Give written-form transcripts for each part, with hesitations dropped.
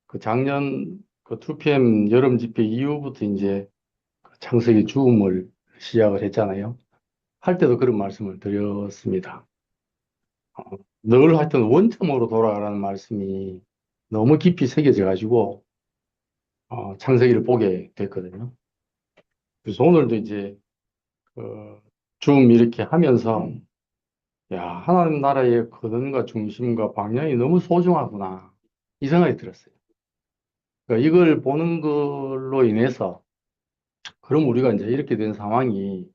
그 작년 그 2PM 여름 집회 이후부터 이제 그 창세기 죽음을 시작을 했잖아요. 할 때도 그런 말씀을 드렸습니다. 어, 늘 하여튼 원점으로 돌아가라는 말씀이 너무 깊이 새겨져 가지고 창세기를 보게 됐거든요. 그래서 오늘도 이제 좀 이렇게 하면서 야, 하나님 나라의 근원과 중심과 방향이 너무 소중하구나 이 생각이 들었어요. 그러니까 이걸 보는 걸로 인해서 그럼 우리가 이제 이렇게 된 상황이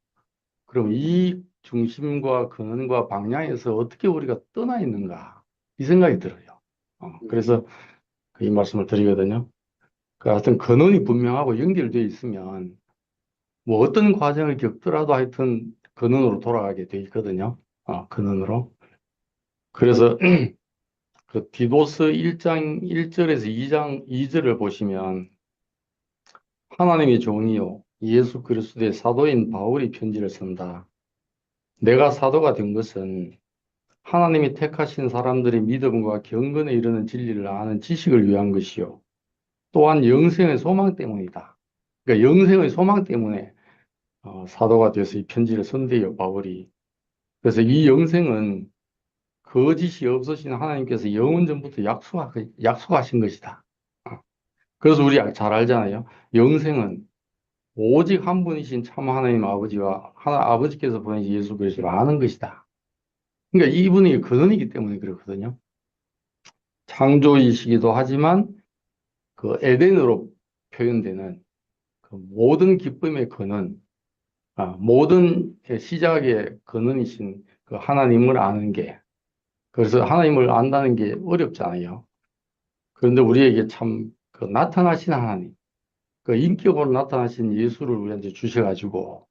그럼 이 중심과 근원과 방향에서 어떻게 우리가 떠나 있는가 이 생각이 들어요. 그래서 이 말씀을 드리거든요. 그 하여튼 근원이 분명하고 연결되어 있으면 뭐 어떤 과정을 겪더라도 하여튼 근원으로 돌아가게 돼 있거든요. 근원으로. 그래서 그 디도스 1장 1절에서 2장 2절을 보시면 하나님의 종이요 예수 그리스도의 사도인 바울이 편지를 쓴다. 내가 사도가 된 것은 하나님이 택하신 사람들의 믿음과 경건에 이르는 진리를 아는 지식을 위한 것이요. 또한 영생의 소망 때문이다. 그러니까 영생의 소망 때문에 사도가 돼서 이 편지를 쓴대요, 바울이. 그래서 이 영생은 거짓이 없으신 하나님께서 영원 전부터 약속하신 것이다. 어, 그래서 우리 잘 알잖아요. 영생은 오직 한 분이신 참 하나님 아버지와 아버지께서 보내신 예수 그리스도를 아는 것이다. 그러니까 이분이 근원이기 때문에 그렇거든요. 창조이시기도 하지만 그 에덴으로 표현되는 그 모든 기쁨의 근원, 모든 시작의 근원이신 그 하나님을 아는 게, 그래서 하나님을 안다는 게 어렵잖아요. 그런데 우리에게 참 그 나타나신 하나님, 그 인격으로 나타나신 예수를 우리한테 주셔가지고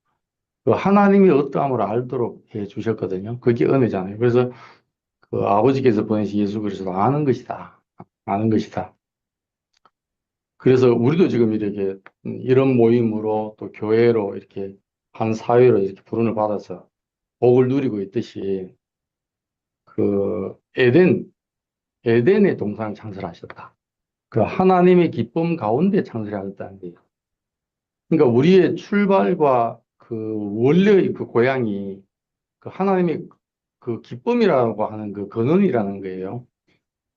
그 하나님이 어떠함을 알도록 해 주셨거든요. 그게 은혜잖아요. 그래서 그 아버지께서 보내신 예수 그리스도 아는 것이다. 아는 것이다. 그래서 우리도 지금 이렇게 이런 모임으로 또 교회로 이렇게 한 사회로 이렇게 부름을 받아서 복을 누리고 있듯이 그 에덴의 동산을 창설하셨다. 그 하나님의 기쁨 가운데 창설하셨다는 거예요. 그러니까 우리의 출발과 그 원래의 그 고향이 그 하나님의 그 기쁨이라고 하는 그 근원이라는 거예요.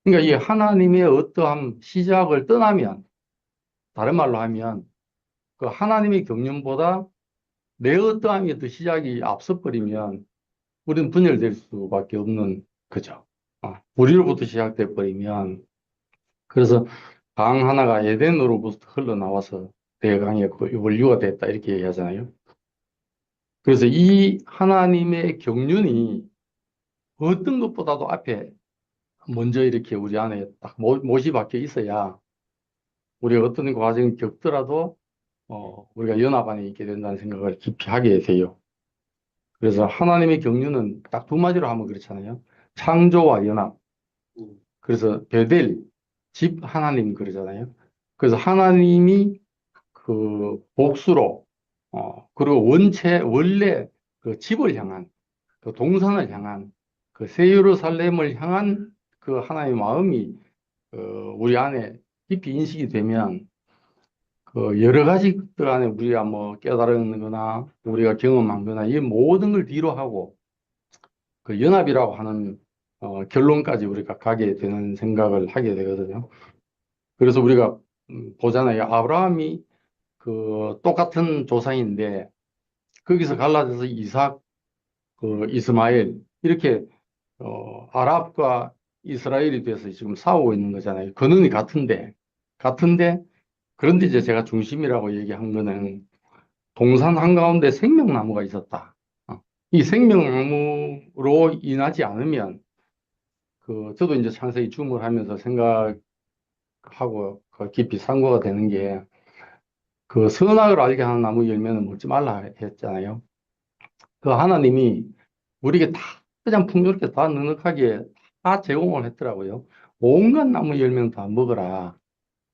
그러니까 이 하나님의 어떠한 시작을 떠나면, 다른 말로 하면 그 하나님의 경륜보다 내 어떠함이 더 시작이 앞서 버리면 우리는 분열될 수밖에 없는 거죠. 우리로부터 시작돼 버리면, 그래서 강 하나가 에덴으로부터 흘러나와서 대강의 그 원류가 됐다 이렇게 얘기하잖아요. 그래서 이 하나님의 경륜이 어떤 것보다도 앞에 먼저 이렇게 우리 안에 딱 못이 박혀 있어야 우리가 어떤 과정을 겪더라도 우리가 연합 안에 있게 된다는 생각을 깊이 하게 돼요. 그래서 하나님의 경륜은 딱 두 마디로 하면 그렇잖아요. 창조와 연합. 그래서 베델, 집 하나님 그러잖아요. 그래서 하나님이 그 복수로, 그리고 원래 그 집을 향한, 그 동산을 향한, 그 새 예루살렘을 향한 그 하나님의 마음이 우리 안에 깊이 인식이 되면 그 여러 가지 것들 안에 우리가 뭐 깨달은 거나 우리가 경험한 거나 이 모든 걸 뒤로 하고 그 연합이라고 하는 결론까지 우리가 가게 되는 생각을 하게 되거든요. 그래서 우리가 보잖아요. 아브라함이 그 똑같은 조상인데 거기서 갈라져서 이삭, 그 이스마엘 이렇게 아랍과 이스라엘이 돼서 지금 싸우고 있는 거잖아요. 근원이 같은데 그런데 이제 제가 중심이라고 얘기한 거는 동산 한가운데 생명나무가 있었다. 이 생명나무로 인하지 않으면 그 저도 이제 창세기 줌을 하면서 생각하고 그 깊이 상고가 되는 게 그 선악을 알게 하는 나무 열매는 먹지 말라 했잖아요. 그 하나님이 우리에게 다 그냥 풍요롭게 다 넉넉하게 다 제공을 했더라고요. 온갖 나무 열매는 다 먹어라.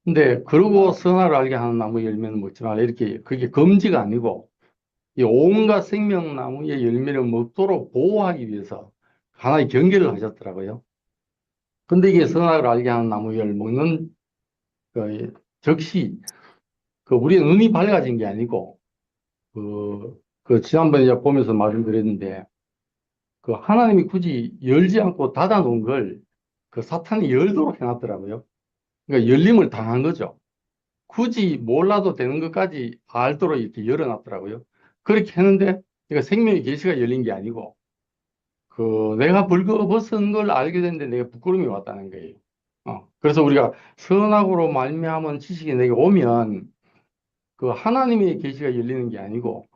근데 그러고 선악을 알게 하는 나무 열매는 먹지 말라. 이렇게 그게 금지가 아니고 이 온갖 생명나무의 열매를 먹도록 보호하기 위해서 하나의 경계를 하셨더라고요. 근데 이게 선악을 알게 하는 나무 열 먹는 즉시 우리의 눈이 밝아진 게 아니고 지난번에 이제 보면서 말씀드렸는데 하나님이 굳이 열지 않고 닫아 놓은 걸 사탄이 열도록 해놨더라고요. 그러니까 열림을 당한 거죠. 굳이 몰라도 되는 것까지 알도록 이렇게 열어놨더라고요. 그렇게 했는데, 그러니까 생명의 계시가 열린 게 아니고, 내가 벌거벗은 걸 알게 됐는데 내가 부끄러움이 왔다는 거예요. 그래서 우리가 선악으로 말미암은 지식이 내게 오면, 하나님의 계시가 열리는 게 아니고,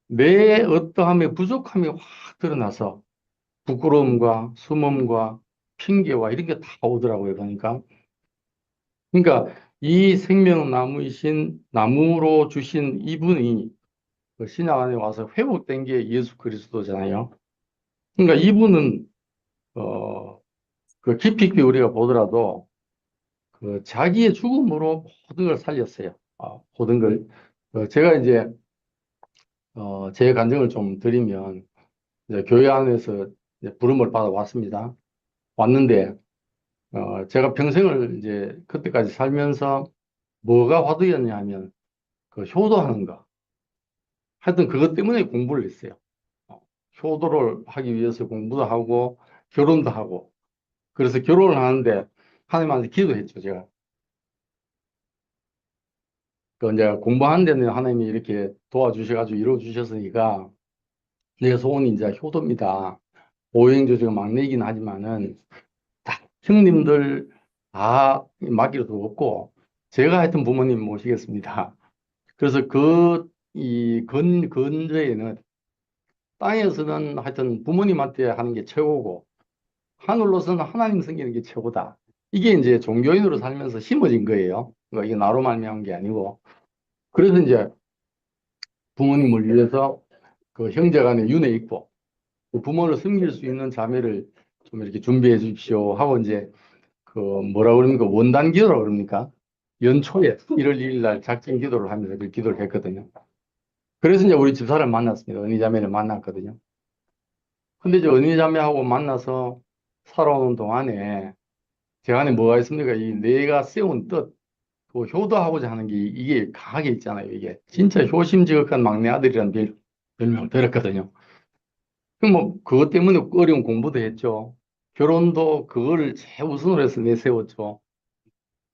내 어떠함의 부족함이 확 드러나서, 부끄러움과 숨음과 핑계와 이런 게 다 오더라고요. 그러니까 이 생명나무이신 나무로 주신 이분이 신약 안에 와서 회복된 게 예수 그리스도잖아요. 그러니까 이분은 어, 깊이 있게 우리가 보더라도 자기의 죽음으로 모든 걸 살렸어요. 모든 걸. 제가 이제 제 간증을 좀 드리면 이제 교회 안에서 이제 부름을 받아 왔습니다. 왔는데 제가 평생을 이제 그때까지 살면서 뭐가 화두였냐 하면 효도하는 거. 하여튼 그것 때문에 공부를 했어요. 어, 효도를 하기 위해서 공부도 하고 결혼도 하고. 그래서 결혼을 하는데 하나님한테 기도했죠, 제가. 이제 공부하는 데는 하나님이 이렇게 도와주셔가지고 이루어주셨으니까 내 소원이 이제 효도입니다. 오행조 제가 막내이긴 하지만은 다 형님들 다 맡기로 두었고 제가 하여튼 부모님 모시겠습니다. 그래서 이 근저에는 땅에서는 하여튼 부모님한테 하는 게 최고고 하늘로서는 하나님 섬기는 게 최고다. 이게 이제 종교인으로 살면서 심어진 거예요. 그러니까 이게 나로 말미암은 게 아니고. 그래서 이제 부모님을 위해서 형제 간에 윤회 있고 부모를 섬길 수 있는 자매를 좀 이렇게 준비해 주십시오 하고 이제 뭐라 그럽니까? 원단 기도라고 그럽니까? 연초에 1월 1일 날 작정 기도를 하면서 그 기도를 했거든요. 그래서 이제 우리 집사를 만났습니다. 언니 자매를 만났거든요. 근데 이제 언니 자매하고 만나서 살아오는 동안에 제 안에 뭐가 있습니까? 이 내가 세운 뜻, 효도하고자 하는 게 이게 강하게 있잖아요. 이게 진짜 효심지각한 막내 아들이라는 별명을 들었거든요. 그럼 뭐 그것 때문에 어려운 공부도 했죠. 결혼도 그거를 최우선으로 해서 내세웠죠.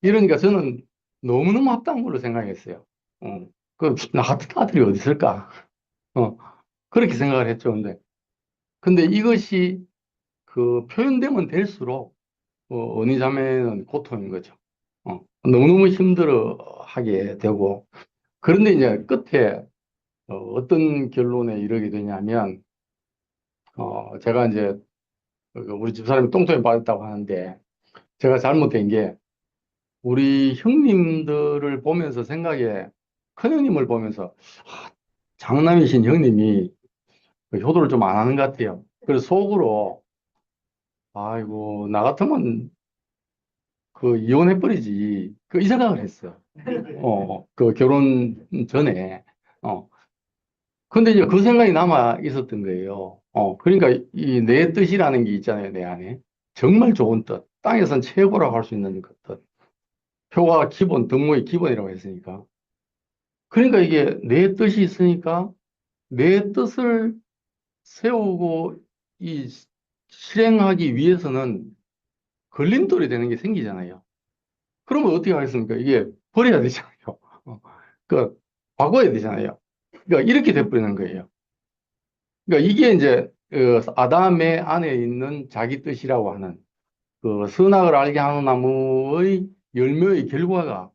이러니까 저는 너무너무 합당한 걸로 생각했어요. 나 같은 아들이 어디 있을까? 어, 그렇게 생각을 했죠. 근데 이것이 표현되면 될수록 언니 자매는 고통인 거죠. 너무너무 힘들어 하게 되고, 그런데 이제 끝에 떤 결론에 이르게 되냐면, 제가 이제 우리 집사람이 똥통에 빠졌다고 하는데, 제가 잘못된 게, 우리 형님들을 보면서 생각에, 큰형님을 보면서, 장남이신 형님이 효도를 좀 안 하는 것 같아요. 그래서 속으로, 아이고, 나 같으면 이혼해버리지. 이 생각을 했어요. 결혼 전에. 어. 근데 이제 그 생각이 남아 있었던 거예요. 그러니까 이 내 뜻이라는 게 있잖아요, 내 안에. 정말 좋은 뜻. 땅에선 최고라고 할 수 있는 그 뜻. 표가 기본, 덕목의 기본이라고 했으니까. 그러니까 이게 내 뜻이 있으니까 내 뜻을 세우고 이 실행하기 위해서는 걸림돌이 되는 게 생기잖아요. 그러면 어떻게 하겠습니까? 이게 버려야 되잖아요. 어, 바꿔야 되잖아요. 그러니까 이렇게 돼버리는 거예요. 그러니까 이게 이제 아담의 안에 있는 자기 뜻이라고 하는 선악을 알게 하는 나무의 열매의 결과가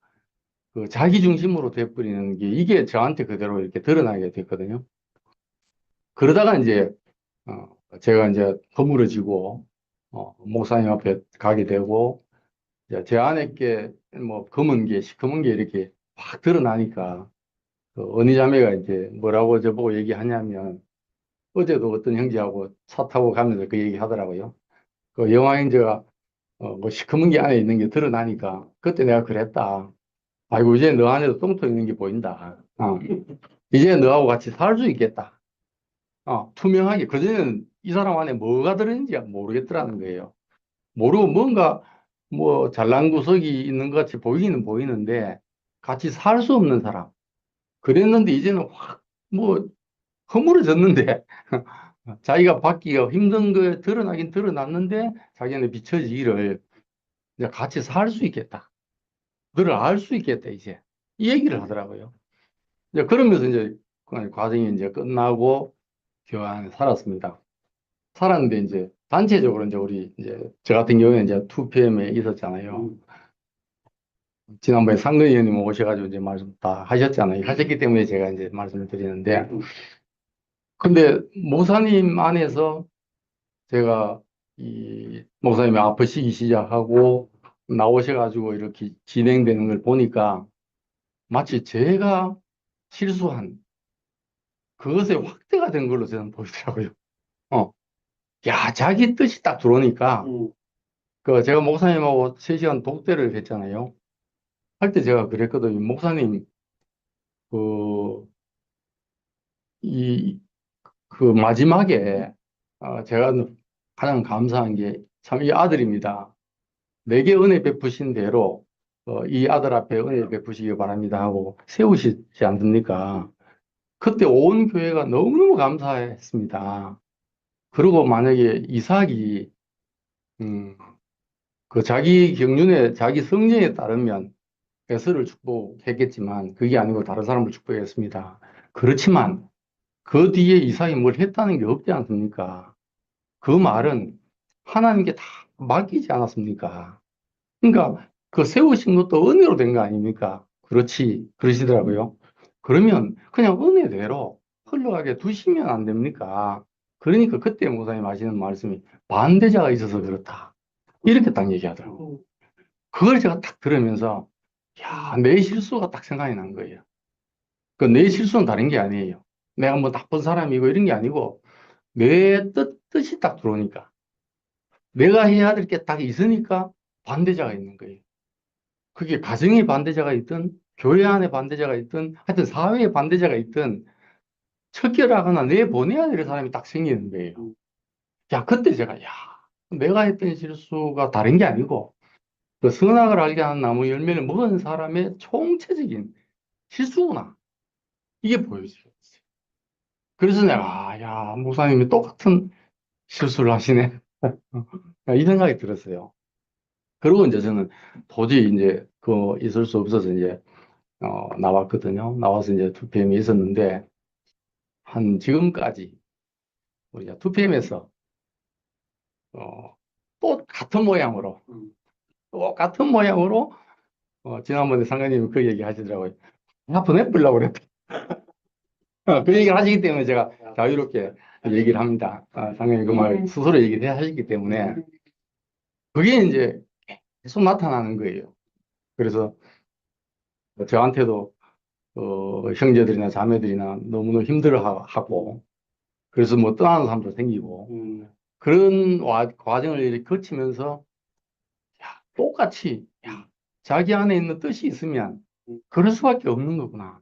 자기 중심으로 돼버리는 게 이게 저한테 그대로 이렇게 드러나게 됐거든요. 그러다가 이제 제가 이제 허물어지고 목사님 앞에 가게 되고 이제 제 안에 게 뭐 검은 게 시커먼 게 이렇게 확 드러나니까 언니 자매가 이제 뭐라고 저보고 얘기하냐면 어제도 어떤 형제하고 차 타고 가면서 그 얘기 하더라고요. 영화행제가 뭐 시커먼 게 안에 있는 게 드러나니까 그때 내가 그랬다. 아이고 이제 너 안에도 똥통 있는 게 보인다. 이제 너하고 같이 살 수 있겠다. 투명하게. 그전에는 이 사람 안에 뭐가 들어있는지 모르겠더라는 거예요. 모르고 뭔가 뭐 잘난 구석이 있는 것 같이 보이기는 보이는데 같이 살 수 없는 사람. 그랬는데 이제는 확 뭐 허물어졌는데 자기가 받기가 힘든 거에 드러나긴 드러났는데 자기한테 비춰지기를 이제 같이 살 수 있겠다. 너를 알 수 있겠다, 이제. 이 얘기를 하더라고요. 이제 그러면서 이제 그 과정이 이제 끝나고 교환 살았습니다. 살았는데 이제 단체적으로 이제 우리 이제 저 같은 경우에 이제 2PM에 있었잖아요. 지난번에 상근 의원님 오셔가지고 이제 말씀 다 하셨잖아요. 하셨기 때문에 제가 이제 말씀을 드리는데, 근데 목사님 안에서 제가 이 목사님이 아프시기 시작하고 나오셔가지고 이렇게 진행되는 걸 보니까 마치 제가 실수한 그것의 확대가 된 걸로 저는 보이더라고요. 어, 야, 자기 뜻이 딱 들어오니까 그 제가 목사님하고 3시간 독대를 했잖아요. 할 때 제가 그랬거든요. 목사님, 그, 이, 그 마지막에 제가 가장 감사한 게 참 이 아들입니다. 내게 은혜 베푸신 대로 이 아들 앞에 은혜 베푸시기 바랍니다 하고 세우시지 않습니까? 그때 온 교회가 너무너무 감사했습니다. 그리고 만약에 이삭이 음, 그 자기 경륜에 자기 성령에 따르면 에서를 축복했겠지만 그게 아니고 다른 사람을 축복했습니다. 그렇지만 그 뒤에 이삭이 뭘 했다는 게 없지 않습니까? 그 말은 하나님께 다 맡기지 않았습니까? 그러니까 그 세우신 것도 은혜로 된 거 아닙니까? 그렇지, 그러시더라고요. 그러면 그냥 은혜대로 흘러가게 두시면 안 됩니까? 그러니까 그때 목사님 하시는 말씀이 반대자가 있어서 그렇다. 이렇게 딱 얘기하더라고요. 그걸 제가 딱 들으면서, 야, 내 실수가 딱 생각이 난 거예요. 그 내 실수는 다른 게 아니에요. 내가 뭐 나쁜 사람이고 이런 게 아니고, 내 뜻이 딱 들어오니까, 내가 해야 될 게 딱 있으니까 반대자가 있는 거예요. 그게 가정에 반대자가 있든, 교회 안에 반대자가 있든, 하여튼 사회에 반대자가 있든, 척결하거나 내보내야 될 사람이 딱 생기는 거예요. 야, 그때 제가, 야, 내가 했던 실수가 다른 게 아니고, 그 선악을 알게 하는 나무 열매를 먹은 사람의 총체적인 실수구나. 이게 보여져요. 그래서 내가, 아, 야, 목사님이 똑같은 실수를 하시네. 이 생각이 들었어요. 그리고 이제 저는 도저히 이제 그 있을 수 없어서 이제, 나왔거든요. 나와서 이제 2PM이 있었는데, 한 지금까지 우리가 2PM에서, 또 같은 모양으로, 똑같은 모양으로, 지난번에 상관님이 그 얘기 하시더라고요. 다 보내보려고 그랬다. 그 얘기를 하시기 때문에 제가 자유롭게 얘기를 합니다. 상관님 그 말 스스로 얘기를 하시기 때문에. 그게 이제 계속 나타나는 거예요. 그래서 저한테도 형제들이나 자매들이나 너무너무 힘들어하고 그래서 뭐 떠나는 사람도 생기고 그런 과정을 이렇게 거치면서 야, 똑같이 야, 자기 안에 있는 뜻이 있으면 그럴 수밖에 없는 거구나.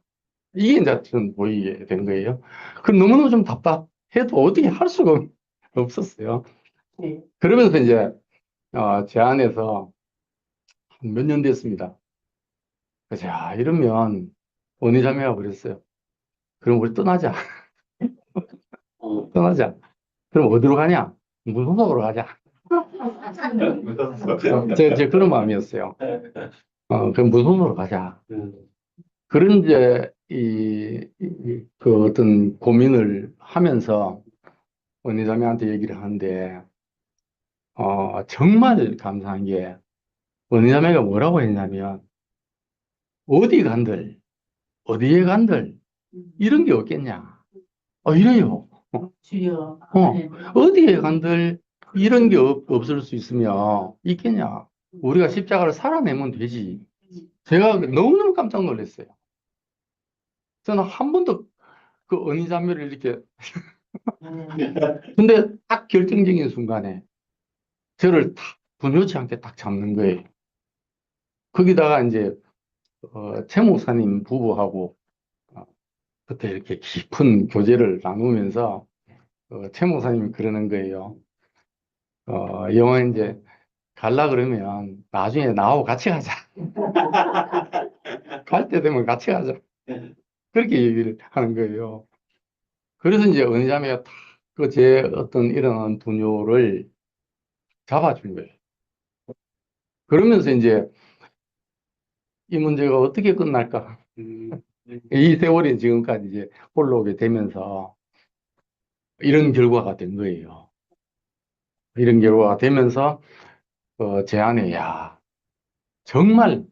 이게 이제 전 보이게 된 거예요. 그 너무너무 좀 답답해도 어떻게 할 수가 없었어요. 그러면서 이제 제 안에서 몇 년 됐습니다. 그래서 야, 이러면 언니자매가 그랬어요. 그럼 우리 떠나자. 떠나자. 그럼 어디로 가냐? 무소속으로 가자. 제 그런 마음이었어요. 그럼 무소속으로 가자. 그런 이제 그 어떤 고민을 하면서 언니자매한테 얘기를 하는데 정말 감사한 게 언니자매가 뭐라고 했냐면 어디 간들 어디에 간들 이런 게 없겠냐. 이래요. 주여. 어디에 간들 이런 게 없을 수 있으며 있겠냐. 우리가 십자가를 살아내면 되지. 제가 너무너무 깜짝 놀랐어요. 저는 한 번도 그 언니자매를 이렇게 근데 딱 결정적인 순간에 저를 딱 분요치 않게 딱 잡는 거예요. 거기다가 이제 최 목사님 부부하고 어, 그때 이렇게 깊은 교제를 나누면서 최 목사님이 그러는 거예요. 영화 이제 갈라 그러면 나중에 나하고 같이 가자. 갈 때 되면 같이 가자. 그렇게 얘기를 하는 거예요. 그래서 이제 은희자매가 탁 그 제 어떤 일어나는 분뇨를 잡아준 거예요. 그러면서 이제 이 문제가 어떻게 끝날까? 이 세월이 지금까지 이제 올라오게 되면서 이런 결과가 된 거예요. 이런 결과가 되면서 제 안에 야 정말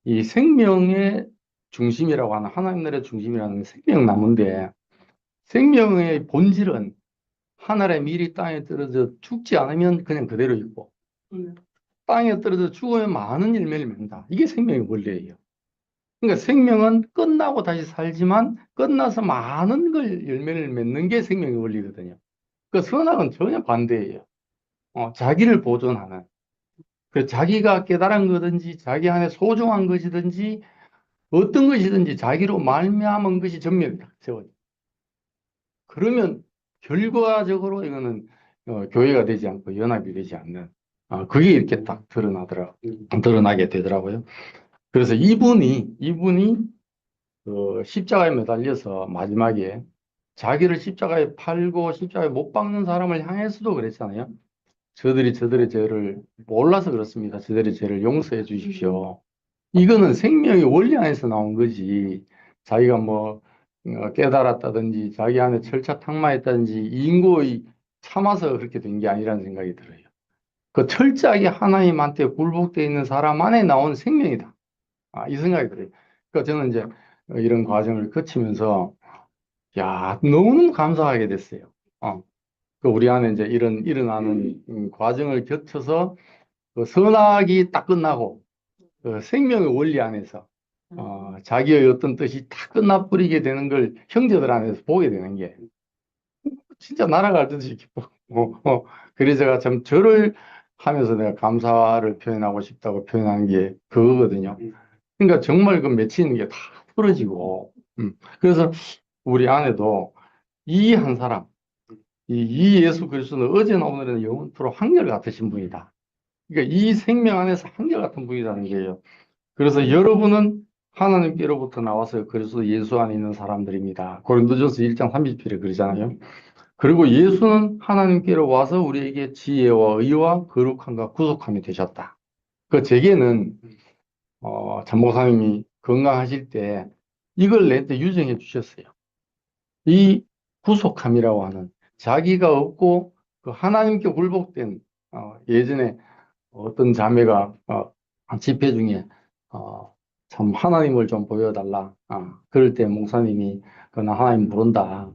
이 생명의 중심이라고 하는 하나님 나라의 중심이라는 생명나무인데 생명의 본질은 하늘의 밀이 땅에 떨어져 죽지 않으면 그냥 그대로 있고 땅에 떨어져 죽으면 많은 열매를 맺는다. 이게 생명의 원리예요. 그러니까 생명은 끝나고 다시 살지만 끝나서 많은 걸 열매를 맺는 게 생명의 원리거든요. 그 선악은 전혀 반대예요. 자기를 보존하는 그 자기가 깨달은 거든지 자기 안에 소중한 것이든지 어떤 것이든지 자기로 말미암은 것이 전면에 딱 세워져. 그러면 결과적으로 이거는 교회가 되지 않고 연합이 되지 않는 그게 이렇게 딱 드러나게 되더라고요. 그래서 이분이 십자가에 매달려서 마지막에 자기를 십자가에 팔고 십자가에 못 박는 사람을 향해서도 그랬잖아요. 저들의 죄를 몰라서 그렇습니다. 저들의 죄를 용서해 주십시오. 이거는 생명의 원리 안에서 나온 거지. 자기가 뭐 깨달았다든지 자기 안에 철차탕마했다든지 인고의 참아서 그렇게 된 게 아니라는 생각이 들어요. 그 철저하게 하나님한테 굴복되어 있는 사람 안에 나온 생명이다. 이 생각이 들어요. 그러니까 저는 이제 이런 과정을 거치면서 야 너무너무 감사하게 됐어요. 그 우리 안에 이제 이런 일어나는 과정을 거쳐서 그 선악이 딱 끝나고 그 생명의 원리 안에서 자기의 어떤 뜻이 다 끝나버리게 되는 걸 형제들 안에서 보게 되는 게 진짜 날아갈 듯이 기뻐. 그래서 제가 참 절을 하면서 내가 감사를 표현하고 싶다고 표현한 게 그거거든요. 그러니까 정말 그 맺히는 게 다 풀어지고, 그래서 우리 안에도 이 한 사람, 이 예수 그리스도는 어제나 오늘은 영원토록 한결같으신 분이다. 그러니까 이 생명 안에서 한결같은 분이라는 거예요. 그래서 여러분은 하나님께로부터 나와서 그리스도 예수 안에 있는 사람들입니다. 고린도전서 1장 30절에 그러잖아요. 그리고 예수는 하나님께로 와서 우리에게 지혜와 의와 거룩함과 구속함이 되셨다. 그 제게는 전목사님이 건강하실 때 이걸 내한테 유정해 주셨어요. 이 구속함이라고 하는 자기가 없고 그 하나님께 굴복된 예전에 어떤 자매가 집회 중에 참 하나님을 좀 보여달라. 그럴 때 목사님이 나 하나님 모른다.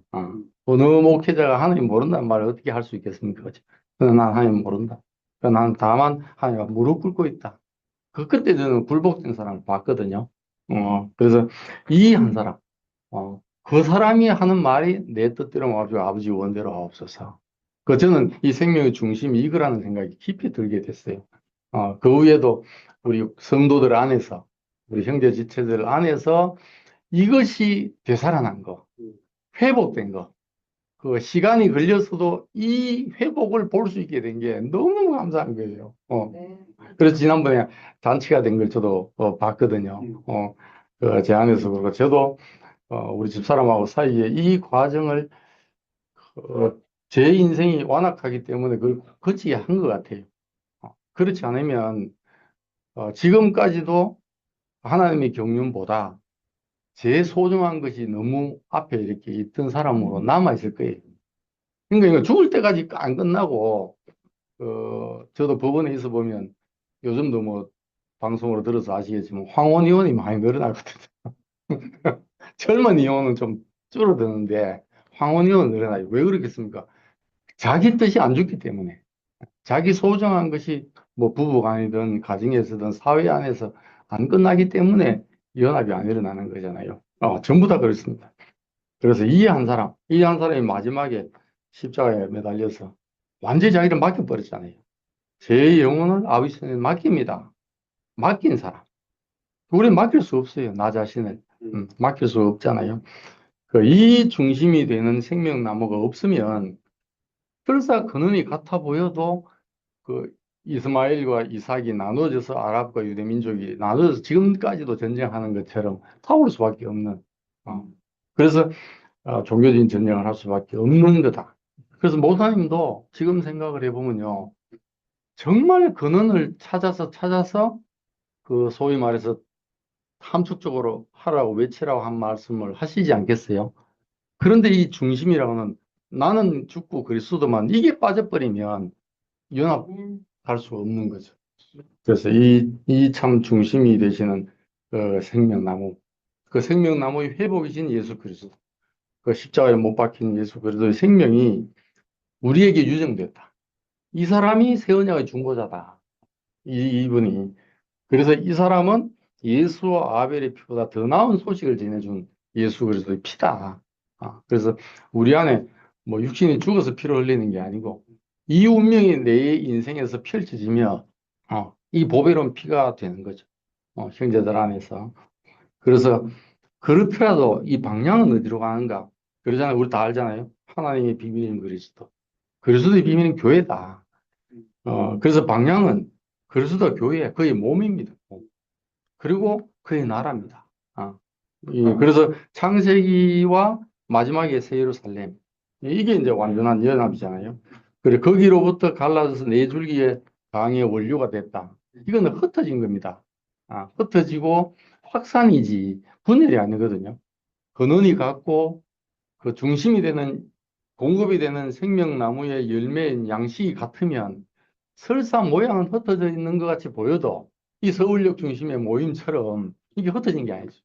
어느 목회자가 하나님 모른다는 말을 어떻게 할 수 있겠습니까? 그죠? 난 하나님 모른다. 난 다만 하나님 무릎 꿇고 있다. 그때 저는 굴복된 사람을 봤거든요. 그래서 이 한 사람, 그 사람이 하는 말이 내 뜻대로 마옵시고 아버지 원대로 하옵소서. 그 저는 이 생명의 중심이 이거라는 생각이 깊이 들게 됐어요. 그 위에도 우리 성도들 안에서, 우리 형제 지체들 안에서 이것이 되살아난 거, 회복된 거, 그 시간이 걸렸어도 이 회복을 볼 수 있게 된 게 너무 감사한 거예요. 네. 그래서 지난번에 잔치가 된 걸 저도 봤거든요. 제 안에서 그러고 저도 우리 집사람하고 사이에 이 과정을 어, 제 인생이 완악하기 때문에 그걸 거치게 한 것 같아요. 그렇지 않으면 지금까지도 하나님의 경륜보다 제 소중한 것이 너무 앞에 이렇게 있던 사람으로 남아 있을 거예요. 그러니까 이거 죽을 때까지 안 끝나고 저도 법원에 있어 보면 요즘도 뭐 방송으로 들어서 아시겠지만 황혼 이혼이 많이 늘어나거든요. 젊은 이혼은 좀 줄어드는데 황혼 이혼은 늘어나요. 왜 그렇겠습니까? 자기 뜻이 안 죽기 때문에. 자기 소중한 것이 뭐 부부간이든 가정에서든 사회 안에서 안 끝나기 때문에 연합이 안 일어나는 거잖아요. 전부 다 그렇습니다. 그래서 이 한 사람이 마지막에 십자가에 매달려서 완전히 자기를 맡겨버렸잖아요. 제 영혼을 아버지 손에 맡깁니다. 맡긴 사람. 우리는 맡길 수 없어요. 나 자신을. 맡길 수 없잖아요. 이 중심이 되는 생명나무가 없으면 설사 근원이 같아 보여도 그 이스마엘과 이삭이 나눠져서 아랍과 유대 민족이 나눠져서 지금까지도 전쟁하는 것처럼 싸울 수밖에 없는, 그래서 종교적인 전쟁을 할 수밖에 없는 거다. 그래서 목사님도 지금 생각을 해보면요, 정말 근원을 찾아서 그 소위 말해서 함축적으로 하라고 외치라고 한 말씀을 하시지 않겠어요? 그런데 이 중심이라고는 나는 죽고 그리스도만 이게 빠져버리면 연합할 수 없는 거죠. 그래서 이 참 중심이 되시는 그 생명나무, 그 생명나무의 회복이신 예수 그리스도, 그 십자가에 못 박힌 예수 그리스도의 생명이 우리에게 유정됐다. 이 사람이 새 언약의 중보자다. 이분이. 그래서 이 사람은 예수와 아벨의 피보다 더 나은 소식을 전해준 예수 그리스도의 피다. 그래서 우리 안에 뭐 육신이 죽어서 피를 흘리는 게 아니고 이 운명이 내 인생에서 펼쳐지며 이 보배로운 피가 되는 거죠. 형제들 안에서. 그래서 그렇더라도 이 방향은 어디로 가는가? 그러잖아요. 우리 다 알잖아요. 하나님의 비밀인 그리스도. 그리스도의 비밀은 교회다. 그래서 방향은 그리스도 교회, 그의 몸입니다. 그리고 그의 나라입니다. 그래서 창세기와 마지막에 새 예루살렘. 이게 이제 완전한 연합이잖아요. 그래, 거기로부터 갈라져서 네 줄기의 강의 원료가 됐다. 이거는 흩어진 겁니다. 흩어지고 확산이지 분열이 아니거든요. 근원이 같고 그 중심이 되는 공급이 되는 생명나무의 열매인 양식이 같으면 설사 모양은 흩어져 있는 것 같이 보여도 이 서울역 중심의 모임처럼 이게 흩어진 게 아니죠.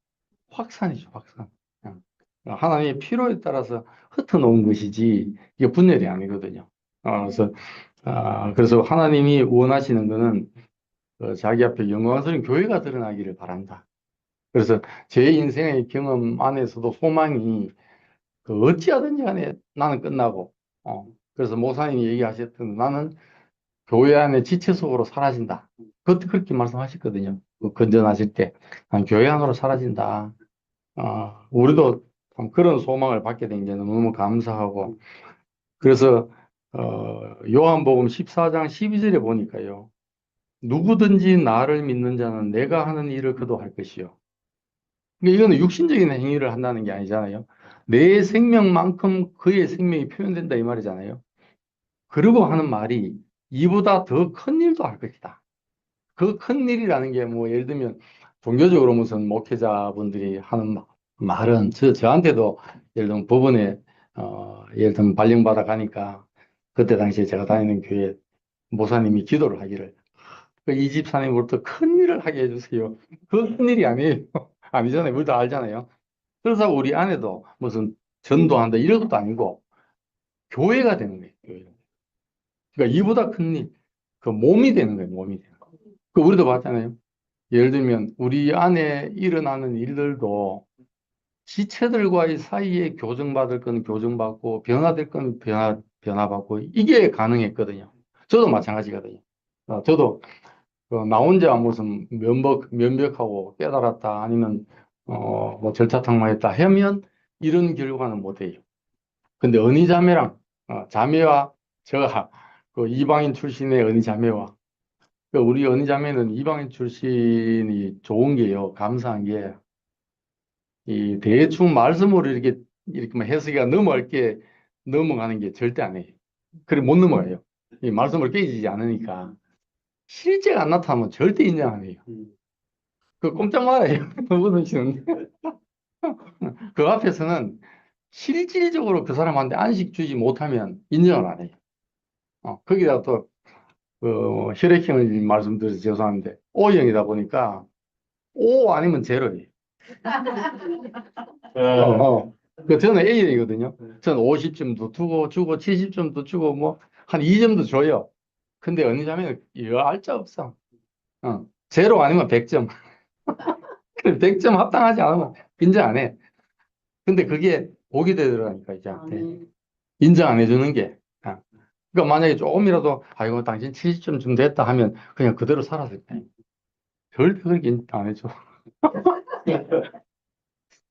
확산이죠, 확산. 그냥 하나님의 필요에 따라서 흩어놓은 것이지 이게 분열이 아니거든요. 그래서 하나님이 원하시는 거는 자기 앞에 영광스러운 교회가 드러나기를 바란다. 그래서 제 인생의 경험 안에서도 소망이 어찌하든지 간에 나는 끝나고, 그래서 목사님이 얘기하셨던 나는 교회 안에 지체 속으로 사라진다. 그것도 그렇게 말씀하셨거든요. 그 건전하실 때. 난 교회 안으로 사라진다. 우리도 참 그런 소망을 받게 된 게 너무 감사하고. 그래서, 요한복음 14장 12절에 보니까요. 누구든지 나를 믿는 자는 내가 하는 일을 그도 할 것이요. 그러니까 이거는 육신적인 행위를 한다는 게 아니잖아요. 내 생명만큼 그의 생명이 표현된다 이 말이잖아요. 그러고 하는 말이 이보다 더 큰 일도 할 것이다. 그 큰 일이라는 게 뭐 예를 들면 종교적으로 무슨 목회자분들이 하는 말은 저한테도 예를 들면 법원에 예를 들면 발령받아 가니까 그때 당시에 제가 다니는 교회 목사님이 기도를 하기를 이 집사님으로부터 큰 일을 하게 해주세요. 그 큰 일이 아니에요. 아니잖아요. 우리 다 알잖아요. 그래서 우리 안에도 무슨 전도한다 이런 것도 아니고 교회가 되는 거예요. 교회가. 그러니까 이보다 큰 일, 그 몸이 되는 거예요. 몸이 되는 거. 그 우리도 봤잖아요. 예를 들면 우리 안에 일어나는 일들도 지체들과의 사이에 교정받을 건 교정받고 변화될 건 변화받고 이게 가능했거든요. 저도 마찬가지거든요. 저도 나 혼자 무슨 면벽하고 깨달았다 아니면 뭐 절차탕마했다 하면 이런 결과는 못 해요. 근데 언니 자매랑 자매와 저가 그 이방인 출신의 언니 자매와 그 우리 언니 자매는 이방인 출신이 좋은 게요. 감사한 게 이 대충 말씀으로 이렇게 뭐 해석이 넘어가는 게 절대 안 해요. 그래 못 넘어가요. 이 말씀을 깨지지 않으니까 실제가 안 나타나면 절대 인정 안 해요. 그 꼼짝 말아요. 그분은 그 앞에서는 실질적으로 그 사람한테 안식 주지 못하면 인정을 안 해요. 거기다 또 혈액형을 말씀드려서 죄송한데 O형이다 보니까 O 아니면 제로예요. 저는 A형이거든요. 저는 50점도 주고 70점도 주고 뭐 한 2점도 줘요. 근데 어느 자매는 이거 알자 없어. 제로 아니면 100점. 100점 합당하지 않으면 인정 안 해. 근데 그게 복이 되더라니까 이제 인정 안 해주는 게. 그러니까 만약에 조금이라도 아이고 당신 70점 좀 됐다 하면 그냥 그대로 살았을 때 절대 그렇게 인정 안 해줘.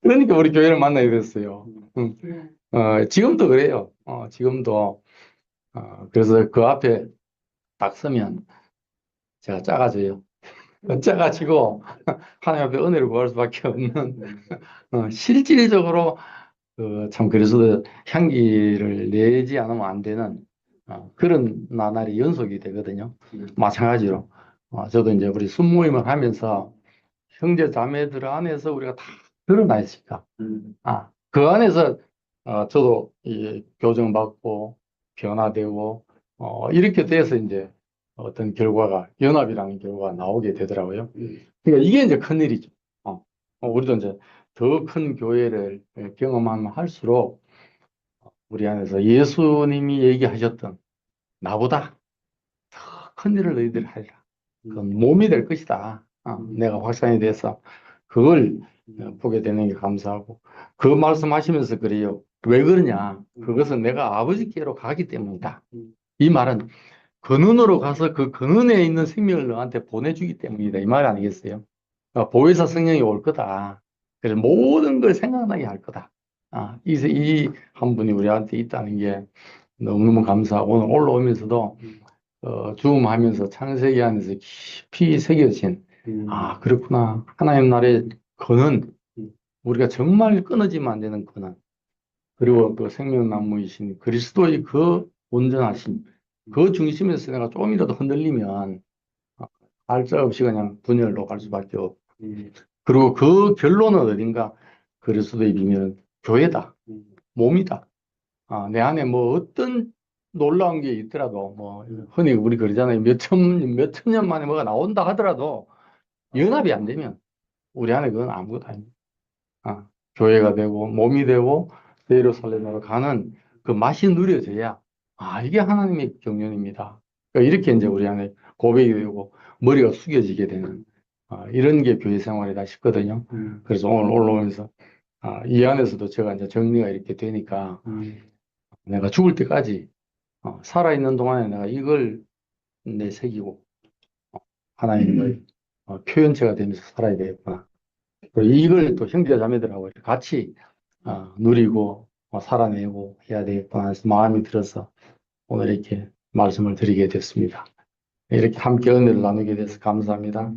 그러니까 우리 교회를 만나게 됐어요. 지금도 그래요. 지금도 그래서 그 앞에 딱 서면 제가 작아져요. 작아지고 하나님 앞에 은혜를 구할 수밖에 없는 실질적으로 참 그리스도 향기를 내지 않으면 안 되는 그런 나날이 연속이 되거든요. 마찬가지로 저도 이제 우리 순모임을 하면서 형제 자매들 안에서 우리가 다 드러나 있으니까 그 안에서 저도 이 교정받고 변화되고 이렇게 돼서 이제 어떤 결과가 연합이라는 결과가 나오게 되더라고요. 그러니까 이게 이제 큰일이죠. 우리도 이제 더 큰 교회를 경험하면 할수록 우리 안에서 예수님이 얘기하셨던 나보다 더 큰 일을 너희들이 하리라. 그건 몸이 될 것이다. 내가 확산이 돼서 그걸 보게 되는 게 감사하고 그 말씀하시면서 그래요. 왜 그러냐? 그것은 내가 아버지께로 가기 때문이다. 이 말은 근원으로 가서 그 근원에 있는 생명을 너한테 보내주기 때문이다. 이 말 아니겠어요? 보혜사 성령이 올 거다. 그래서 모든 걸 생각나게 할 거다. 이 한 분이 우리한테 있다는 게 너무너무 감사하고 오늘 올라오면서도 주음하면서 창세기 안에서 깊이 새겨진 그렇구나. 하나님 나라의 근원, 우리가 정말 끊어지면 안 되는 근원, 그리고 또 생명나무이신 그리스도의 그 온전하심, 그 중심에서 내가 조금이라도 흔들리면 알짜 없이 그냥 분열로 갈 수밖에 없고, 그리고 그 결론은 어딘가 그리스도의 비밀은 교회다, 몸이다. 내 안에 뭐 어떤 놀라운 게 있더라도, 뭐, 흔히 우리 그러잖아요. 몇천 년 만에 뭐가 나온다 하더라도 연합이 안 되면 우리 안에 그건 아무것도 아닙니다. 교회가 되고 몸이 되고 예루살렘으로 가는 그 맛이 누려져야 이게 하나님의 경륜입니다. 그러니까 이렇게 이제 우리 안에 고백이 되고 머리가 숙여지게 되는 이런 게 교회 생활이다 싶거든요. 그래서 오늘 올라오면서 이 안에서도 제가 이제 정리가 이렇게 되니까 내가 죽을 때까지 살아있는 동안에 내가 이걸 내새기고 하나님의 표현체가 되면서 살아야 되겠구나. 그리고 이걸 또 형제 자매들하고 이렇게 같이 누리고 살아내고 해야 되겠구나 해서 마음이 들어서 오늘 이렇게 말씀을 드리게 됐습니다. 이렇게 함께 은혜를 나누게 돼서 감사합니다.